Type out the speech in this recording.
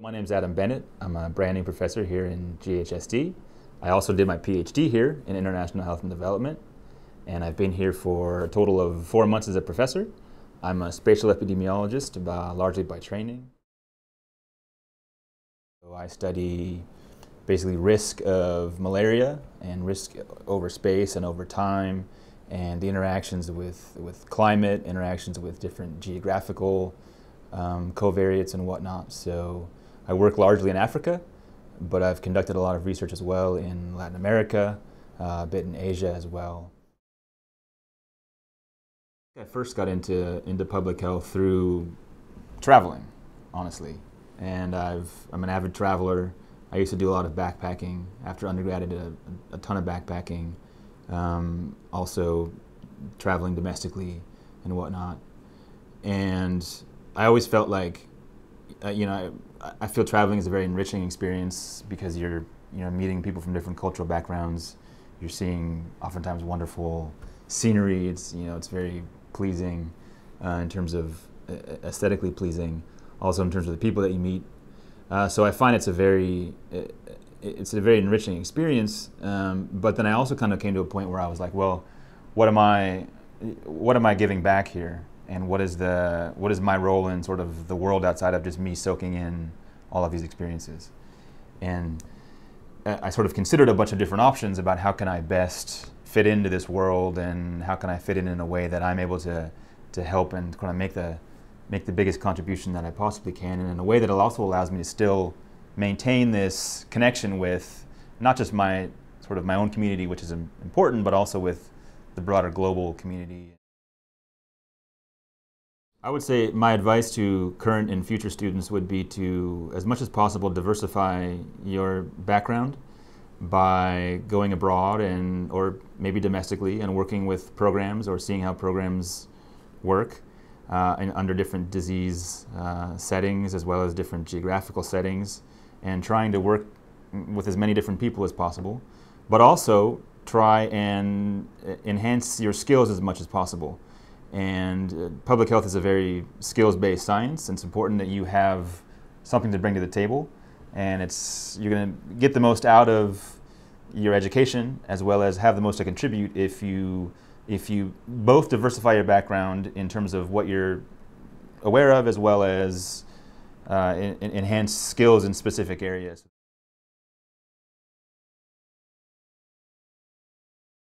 My name is Adam Bennett. I'm a branding professor here in GHSD. I also did my PhD here in International Health and Development, and I've been here for a total of 4 months as a professor. I'm a spatial epidemiologist, largely by training. So I study basically risk of malaria and risk over space and over time, and the interactions with climate, interactions with different geographical covariates and whatnot. So I work largely in Africa, but I've conducted a lot of research as well in Latin America, a bit in Asia as well. I first got into public health through traveling, honestly. And I'm an avid traveler. I used to do a lot of backpacking. After undergrad, I did a ton of backpacking, also traveling domestically and whatnot. And I always felt like, I feel traveling is a very enriching experience because you're meeting people from different cultural backgrounds. You're seeing oftentimes wonderful scenery. It's very pleasing in terms of aesthetically pleasing, also in terms of the people that you meet. So I find it's a very enriching experience. But then I also kind of came to a point where I was like, well, what am I giving back here? And what is my role in sort of the world outside of just me soaking in all of these experiences? And I sort of considered a bunch of different options about how can I best fit into this world and how can I fit in a way that I'm able to help and kind of make the biggest contribution that I possibly can, and in a way that also allows me to still maintain this connection with not just my own community, which is important, but also with the broader global community. I would say my advice to current and future students would be to, as much as possible, diversify your background by going abroad or maybe domestically and working with programs or seeing how programs work under different disease settings as well as different geographical settings, and trying to work with as many different people as possible, but also try and enhance your skills as much as possible. And public health is a very skills-based science, and it's important that you have something to bring to the table, and you're going to get the most out of your education as well as have the most to contribute if you both diversify your background in terms of what you're aware of as well as enhance skills in specific areas.